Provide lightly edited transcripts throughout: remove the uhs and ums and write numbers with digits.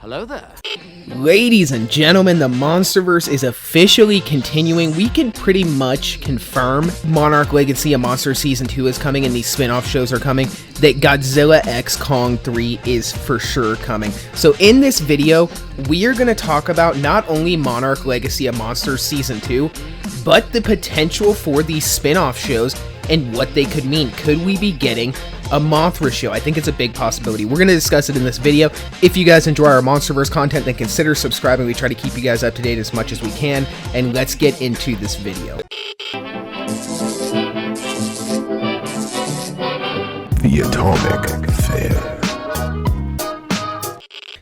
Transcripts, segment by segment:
Hello there. Ladies and gentlemen, the Monsterverse is officially continuing. We can pretty much confirm Monarch Legacy of Monsters Season 2 is coming and these spin-off shows are coming, that Godzilla x Kong 3 is for sure coming. So in this video, we are going to talk about not only Monarch Legacy of Monsters Season 2, but the potential for these spin-off shows and what they could mean. Could we be getting a Mothra show? I think it's a big possibility. We're going to discuss it in this video. If you guys enjoy our Monsterverse content, then consider subscribing. We try to keep you guys up to date as much as we can, and let's get into this video. The Atomic Fair.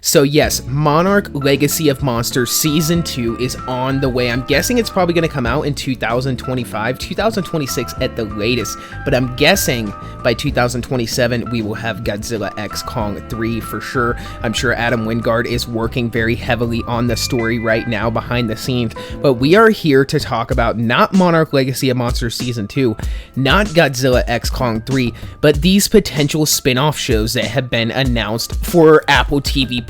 So yes, Monarch Legacy of Monsters Season 2 is on the way. I'm guessing it's probably going to come out in 2025, 2026 at the latest, but I'm guessing by 2027 we will have Godzilla x Kong 3 for sure. I'm sure Adam Wingard is working very heavily on the story right now behind the scenes, but we are here to talk about not Monarch Legacy of Monsters Season 2, not Godzilla x Kong 3, but these potential spin-off shows that have been announced for Apple TV+.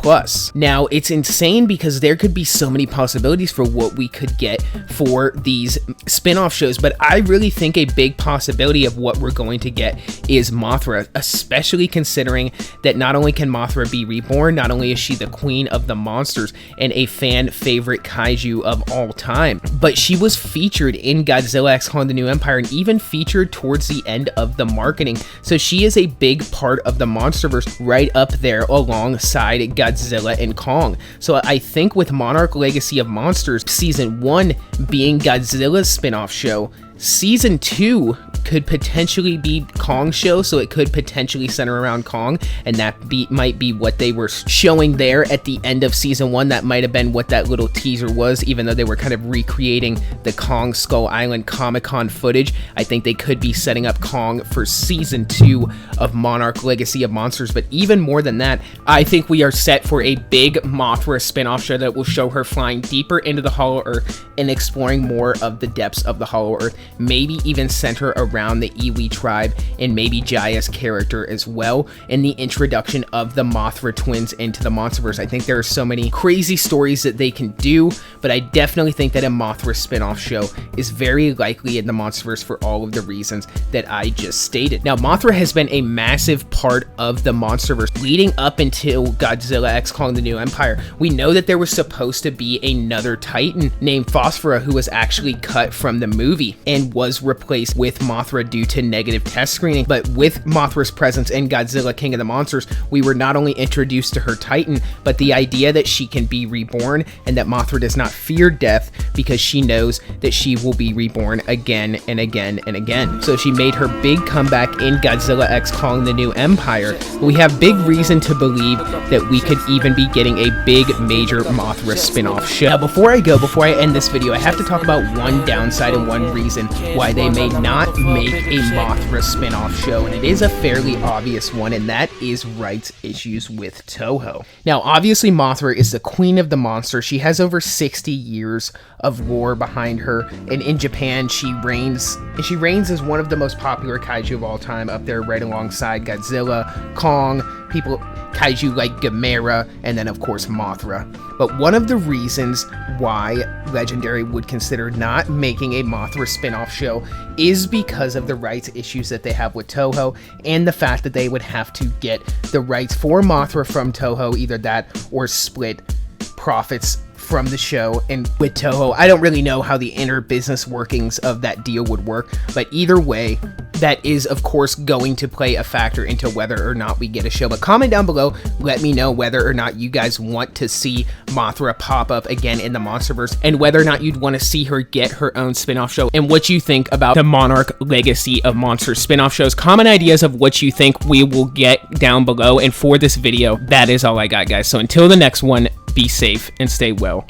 Now, it's insane because there could be so many possibilities for what we could get for these spin-off shows, but I really think a big possibility of what we're going to get is Mothra, especially considering that not only can Mothra be reborn, not only is she the queen of the monsters and a fan favorite kaiju of all time, but she was featured in Godzilla x Kong: The New Empire and even featured towards the end of the marketing. So she is a big part of the Monsterverse right up there alongside Godzilla and Kong. So I think with Monarch Legacy of Monsters Season 1 being Godzilla's spin-off show, Season 2 could potentially be Kong's show, so it could potentially center around Kong, and that might be what they were showing there at the end of Season 1. That might have been what that little teaser was, even though they were kind of recreating the Kong Skull Island Comic-Con footage. I think they could be setting up Kong for Season 2 of Monarch Legacy of Monsters, but even more than that, I think we are set for a big Mothra spin-off show that will show her flying deeper into the Hollow Earth and exploring more of the depths of the Hollow Earth, maybe even center around the Iwi tribe and maybe Jaya's character as well, and the introduction of the Mothra twins into the Monsterverse. I think there are so many crazy stories that they can do, but I definitely think that a Mothra spin-off show is very likely in the Monsterverse for all of the reasons that I just stated. Now, Mothra has been a massive part of the Monsterverse leading up until Godzilla x Kong: The New Empire. We know that there was supposed to be another Titan named Phosphora who was actually cut from the movie and was replaced with Mothra due to negative test screening, but with Mothra's presence in Godzilla King of the Monsters, we were not only introduced to her Titan, but the idea that she can be reborn and that Mothra does not fear death because she knows that she will be reborn again and again and again. So she made her big comeback in Godzilla x Kong: The New Empire. We have big reason to believe that we could even be getting a big major Mothra spin-off show. Now, before I end this video, I have to talk about one downside and one reason why they may not make a Mothra spin-off show, and it is a fairly obvious one, and that is rights issues with Toho. Now, obviously Mothra is the queen of the monster. She has over 60 years of lore behind her, and in Japan she reigns as one of the most popular kaiju of all time, up there right alongside Godzilla, Kong, kaiju like Gamera, and then of course Mothra. But one of the reasons why Legendary would consider not making a Mothra spin-off show is because of the rights issues that they have with Toho, and the fact that they would have to get the rights for Mothra from Toho, either that or split profits from the show. And with Toho, I don't really know how the inner business workings of that deal would work, but either way, that is of course going to play a factor into whether or not we get a show. But comment down below, let me know whether or not you guys want to see Mothra pop up again in the Monsterverse, and whether or not you'd want to see her get her own spin-off show, and what you think about the Monarch Legacy of Monsters spin-off shows. Comment ideas of what you think we will get down below, and for this video, that is all I got, guys. So until the next one, be safe and stay well.